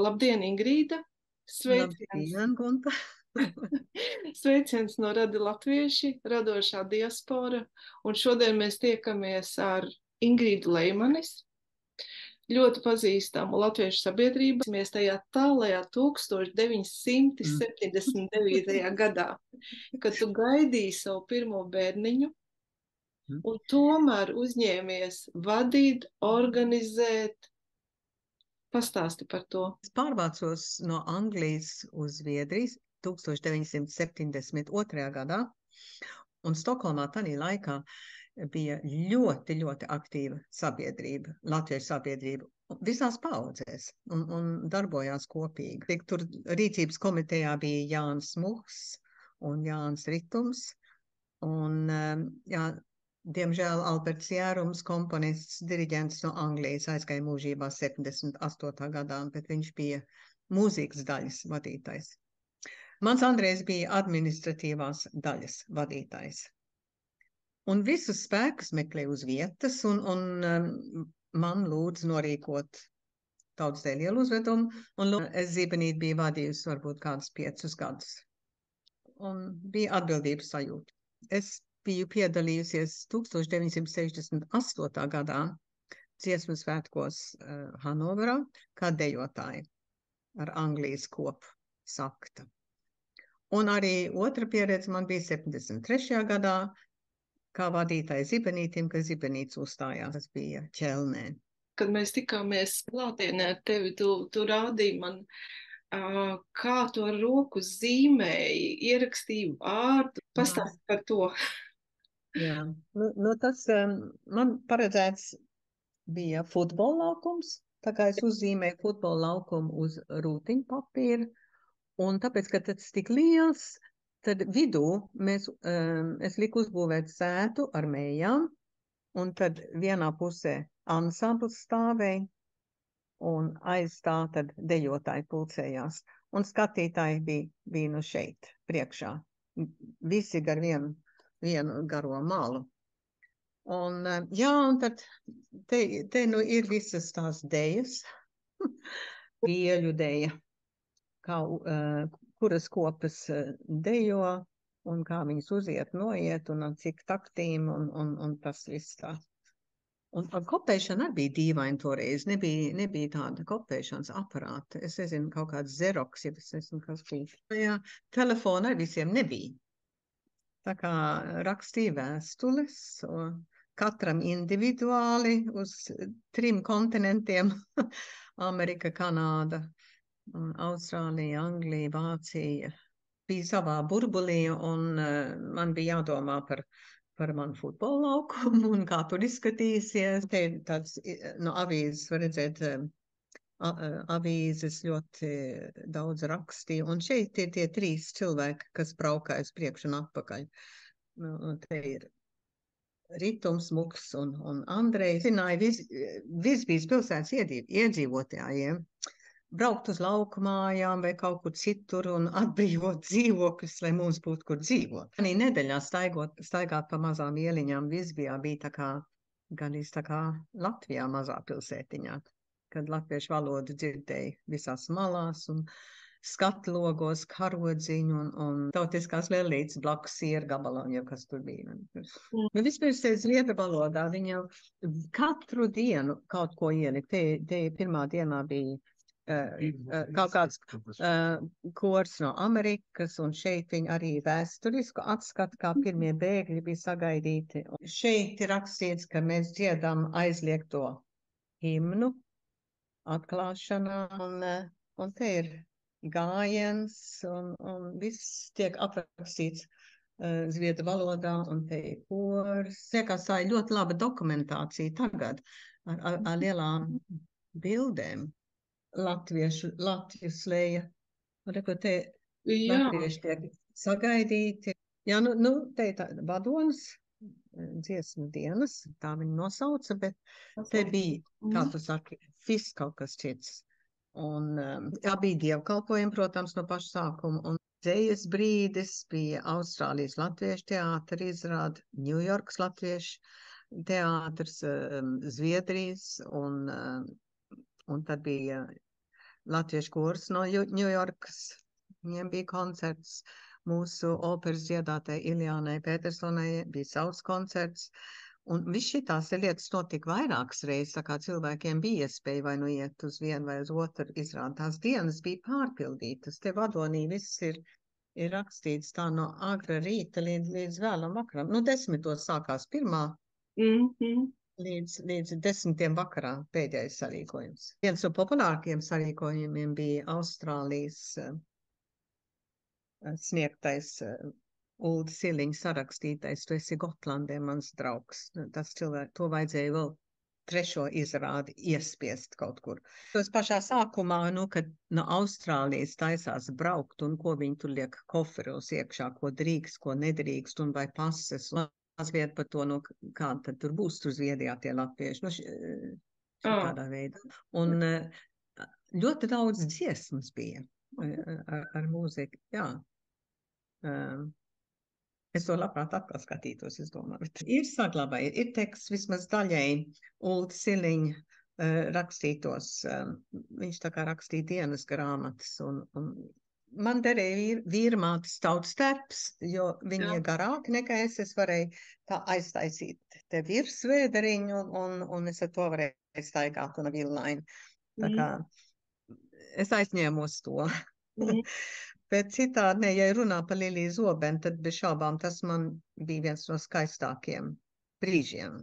Labdien, Ingrīda! Sveiciens! Labdien, Gunta! Sveiciens no Radi Latvieši, radošā diaspora, un šodien mēs tiekamies ar Ingrīdu Leimanis, ļoti pazīstamu latviešu sabiedrību. Mēs tajā tālajā 1979. gadā, kad tu gaidīji savu pirmo bērniņu, un tomēr uzņēmies vadīt, organizēt. Pastāsti par to. Es pārvācos no Anglijas uz Zviedrijas 1972. gadā, un Stokholmā tajā laikā bija ļoti, ļoti aktīva sabiedrība, latviešu sabiedrība, visās paudzēs, un darbojās kopīgi. Tur rīcības komitejā bija Jānis Muhs un Jānis Ritums, un diemžēl Alberts Jērums, komponists, diriģents no Anglijas, aizgāja mūžībā 78. gadā, bet viņš bija mūzikas daļas vadītājs. Mans Andrejs bija administratīvās daļas vadītājs. Un visus spēkus meklēja uz vietas, un man lūdzu norīkot tautas lielu uzvedumu, un es Zibenīti biju vadījusi varbūt kādus 5 gadus. Un bija atbildības sajūta. Es biju piedalījusies 1968. gadā dziesmu svētkos Hanoverā kā dejotāja ar Anglijas kopu sakta. Un arī otra pieredze man bija 73. gadā kā vadītāja Zibenītim, kad Zibenīts uzstājās. Tas bija Ķelnē. Kad mēs tikāmies klātienē ar tevi, tu rādīji man, kā to ar roku zīmēji, ierakstīji vārdu. Pastāsti par to. Jā, tas man paredzēts bija futbola laukums, tā kā es uzzīmēju futbola laukumu uz rūtiņu papīra, un tāpēc, ka tas tik liels, tad vidū es liku uzbūvēt sētu ar mējām, un tad vienā pusē ansambls stāvēja, un aiz tā tad dejotāji pulcējās, un skatītāji bija no šeit, priekšā, visi gar vienu garo malu. Un tad te nu ir visas tās dejas, vieļu deja, kuras kopas dejo, un kā viņas uziet, noiet, un cik taktīm, un tas viss tā. Un kopēšana arī bija dīvaina toreiz, nebija tāda kopēšanas aparāta. Es nezinu, kaut kāds Xerox, ja es nezinu, kas bija. Jā, telefona arī visiem nebija. Tā kā rakstīja vēstules, katram individuāli uz 3 kontinentiem - Amerika, Kanāda, Austrālija, Anglija, Vācija. Bija savā burbulī, un man bija jādomā par manu futbola laukumu un kā tur izskatīsies. Te ir tāds no avīzes, var redzēt, avīzes ļoti daudz rakstīja, un šeit ir tie 3 cilvēki, kas braukājas priekš un atpakaļ. Te ir Ritums, Muks un Andrejs. Zināja Visbijas pilsētas iedzīvotājiem braukt uz lauku mājām vai kaut kur citur un atbrīvot dzīvokļus, lai mums būtu kur dzīvot. Manī nedēļā staigāt pa mazām ieliņām Visbijā bija tā kā, gandrīz tā kā Latvijā mazā pilsētiņā, kad latviešu valodu dzirdēja visās malās un skatlogos, karodziņu un tautiskās lēlītes blakus siera gabalām, jau kas tur bija. Vispirms te zviedru valodā viņa katru dienu kaut ko ielikt. Te pirmā dienā bija kaut kāds kors no Amerikas, un šeit viņi arī vēsturisku atskatu, kā pirmie bēgļi bija sagaidīti. Un šeit ir rakstīts, ka mēs dziedam aizliegto himnu atklāšanā, un te ir gājiens, un viss tiek aprakstīts zviedru valodā, un te ir kors. Liekas, tā ir ļoti laba dokumentācija tagad ar lielām bildēm. Latviju slēja. Reku, te latvieši tiek sagaidīti. Jā, te ir tā vadonis, dziesmu dienas, tā viņa nosauca, bet te bija, kā tu saki, viss kaut kas cits. Un bija dievkalpojumi, protams, no paša sākuma. Un dzējas brīdis bija Austrālijas latviešu teātra izrāde, Ņujorkas latviešu teātrs, Zviedrijas, un tad bija latviešu kurs no Ņujorkas. Viņiem bija koncerts. Mūsu operas dziedātai Iljānai Petersonai bija savs koncerts. Un viss šitās lietas notika vairākas reizes, tā kā cilvēkiem bija iespēja vai nu iet uz vienu vai uz otru izrādi. Tās dienas bija pārpildītas. Te vadonī viss ir rakstīts tā no agra rīta līdz vēlam vakaram. Nu, 10. sākās pirmā. Līdz 10. vakarā pēdējais sarīkojums. Viens no populārākajiem sarīkojumiem bija Austrālijas sniegtais Uldis Iliņa sarakstītais Tu esi Gotlandē, mans draugs. Tas cilvēks, to vajadzēja vēl 3. izrādi iespiest kaut kur. Tos pašā sākumā, kad no Austrālijas taisās braukt un ko viņi tur liek koferos iekšā, ko drīkst, ko nedrīkst un vai pases. Un mazliet par to, kā tad tur būs tur Zviedrijā tie latvieši. Šādā veidā. Un ļoti daudz dziesmas bija ar mūziku, jā. Es to labprāt atkal skatītos, es domāju. Ir saglabāja, ir teksts vismaz daļēji Uldis Iliņa rakstītos. Viņš tā kā rakstīja dienas grāmatas. Un man derēja vīrmātes tautas terps, jo viņi ir garāki nekā es varēju tā aiztaisīt te virsvēderiņu, un es ar to varēju staigāt un villaini. Tā kā es aizņēmos to. Bet citādi, ja runā par Liliju Zobeni, tad bez šaubām tas man bija viens no skaistākiem brīžiem,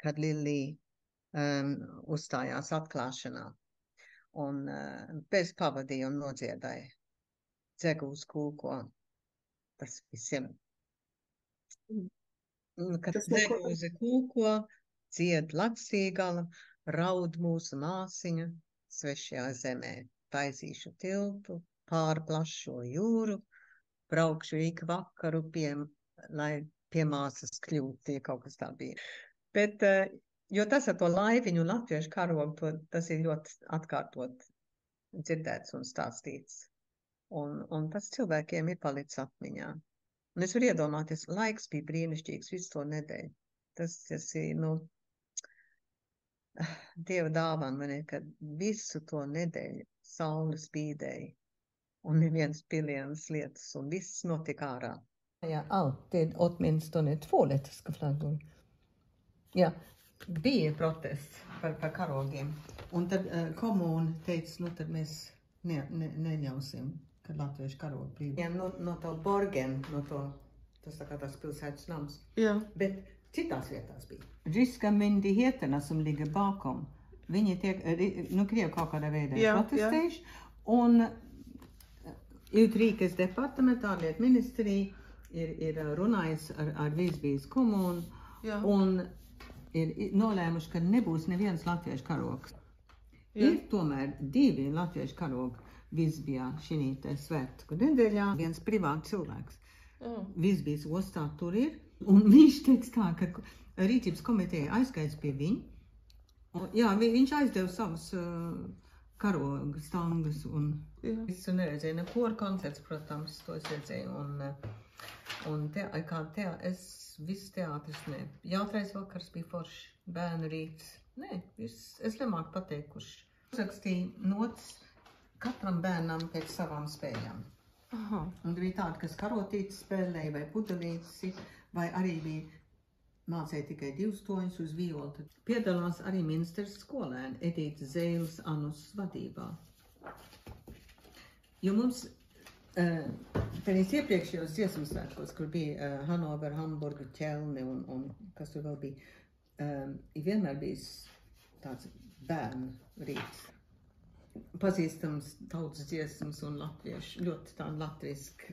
kad Lilija uzstājās atklāšanā un bez pavadīja un nodziedāja Dzegūs kūko. Tas visiem. Kad Dzegūze kūko, dzied Laksīgala, raud mūsu māsiņa svešajā zemē. Taisīšu tiltu, pārplašo jūru, braukšu ik vakaru, lai pie māsas kļūtu, ja kaut kas tā bija. Bet, jo tas ar to laiviņu latviešu karogu, tas ir ļoti atkārtot dzirdēts un stāstīts. Un tas cilvēkiem ir palicis atmiņā. Un es varu iedomāties, laiks bija brīnišķīgs visu to nedēļu. Tas ir, Dieva dāvana, kad visu to nedēļu saule spīdēja. Un neviens pilienas lietas, un viss notika ārā. Ja, alltid åtminstone 2 lettiska flaggor. Ja, bija protests par karogiem. Un tad komūna teica, tad mēs neļausim, kad latviešu karogi brīvi. Ja, no to Borgen, tas tā kā tās pilsētas nams. Ja. Bet citās vietās bija. Ryska myndigheterna som ligger bakom, viņi Krievi kaut kādā veidā protestējuši, un Utrikes departamenta ārlietu ministrija ir runājis ar Visbijas komunu un ir nolēmuši, ka nebūs neviens latviešu karogs. Ir tomēr 2 latviešu karogi Visbijā šinītē svētku nedēļā. Viens privāts cilvēks. Visbijas ostā tur ir. Un viņš teica tā, ka rīcības komiteja aizskaits pie viņa. Jā, viņš aizdeva savus karogu stangas un visu neredzēju. Neko ar koncerts, protams, to es redzēju. Un viss teātris, ne. Jautrais vakars bija forši, bērnu rīts. Nē, es nemāku pateikt, kurš. Uzrakstīja notas katram bērnam pēc savām spējām. Aha. Un bija tādi, kas karotītes spēlēja vai pudelītes, vai arī bija mācēja tikai 2 toņus uz violu. Piedalās arī ministrs skolēni Edīta Zēles Anus vadībā. Jo mums pēc iepriekšējos dziesmu svētkos, kur bija Hanover, Hamburga, Ķelne un kas tur vēl bija, vienmēr bijis tāds bērnu rīts. Pazīstams tautas dziesmas un latviešu, ļoti tā latviski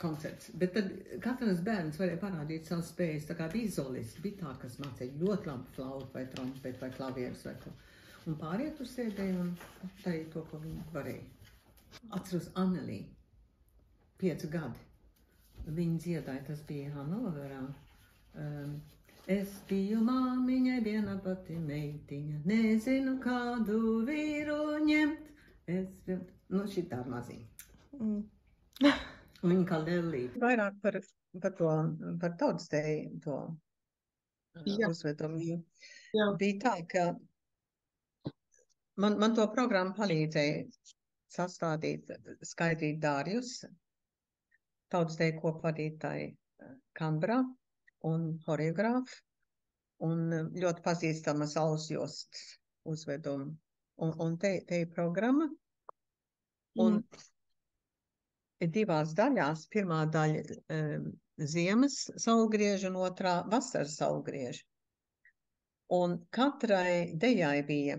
koncerts. Bet tad katrs bērns varēja parādīt savas spējas, tā kā bija izolisti, bija tā, kas mācīja ļoti labi flautu vai trompeti vai klavierus vai ko. Un pārējie tur sēdēja un darīja to, ko viņi varēja. Atceros Annelī, 5 gadi. Viņa dziedāja, tas bija Hanoverā. Es biju māmiņai viena pati meitiņa, nezinu kādu vīru ņemt. Šitā maziņa. Un viņa kā lellīte. Vairāk par tautas to uzvedumu. Bija tā, ka Man to programmu palīdzēja sastādīt Skaidrīt Dārjus, tautsdeju kopu vadītāji Kanberā un horeogrāfi, un ļoti pazīstama Saulesjostas uzveduma. Un te ir programma, un ir divās daļās. Pirmā daļa ziemas saulgrieža un otrā vasaras saulgrieža. Un katrai dejai bija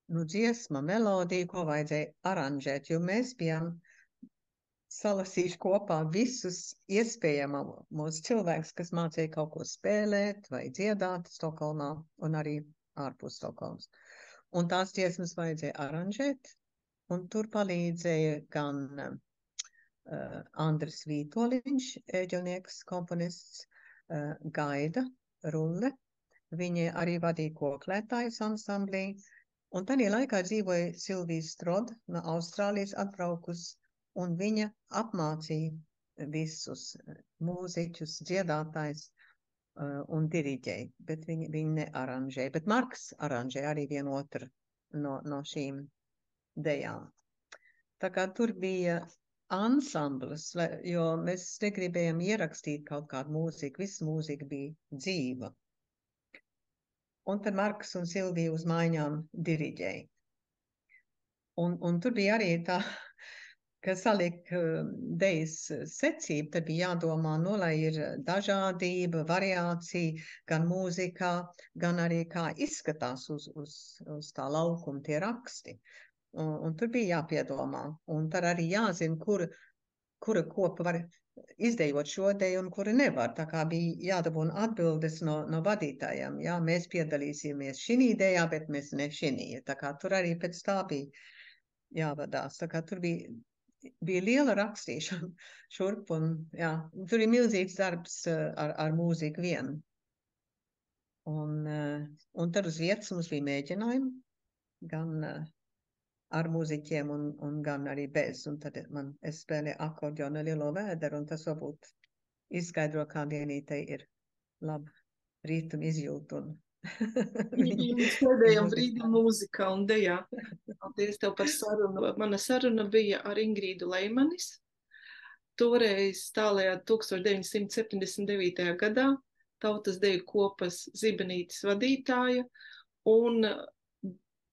dziesma, melodija, ko vajadzēja aranžēt, jo mēs bijām salasījuši kopā visus iespējamos cilvēkus, kas mācīja kaut ko spēlēt vai dziedāt Stokholmā un arī ārpus Stokholmas. Un tās dziesmas vajadzēja aranžēt, un tur palīdzēja gan Andris Vītoliņš, ēģelnieks, komponists, Gaida Rulle. Viņa arī vadīja koklētājus ansamblī. Un tādā laikā dzīvoja Silvija Strod no Austrālijas atbraukus, un viņa apmācīja visus mūziķus, dziedātājus un diriģēja, bet viņi nearanžēja. Bet Marks aranžēja arī vienu otru no šīm dejām. Tā kā tur bija ansamblis, jo mēs negribējām ierakstīt kaut kādu mūziku, visa mūzika bija dzīva. Un tad Marks un Silvija uz maiņām diriģēja. Un tur bija arī tā, ka saliek dejas secība, tad bija jādomā, lai ir dažādība, variācija, gan mūzikā, gan arī kā izskatās uz tā laukuma tie raksti. Un tur bija jāpiedomā. Un tad arī jāzina, kura kopa var izdejot šo deju un kura nevar. Tā kā bija jādabūna atbildes no vadītājiem. Jā, mēs piedalīsimies šinī dejā, bet mēs ne šinī. Tā kā tur arī pēc tā bija jāvadās. Tā kā tur bija liela rakstīšana šurp un, jā, tur ir milzīgs darbs ar mūziku vien. Un tad uz vietas mums bija mēģinājumi, gan ar mūziķiem un gan arī bez. Un tad es spēlēju akordeonu Lielo vēderu, un tas varbūt izskaidro, kā vienītei ir laba rītuma izjūta. Līdz pēdējiem brīdim mūzikā un dejā. Paldies tev par sarunu. Mana saruna bija ar Ingrīdu Leimanis. Toreiz tālajā 1979. gadā Tautas deju kopas Zibenītes vadītāja un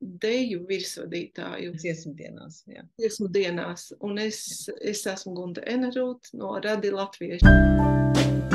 deju virsvadītāju. Dziesmu dienās, jā. Dziesmu dienās. Un es esmu Gunta Enerūt no Radi Latvieši.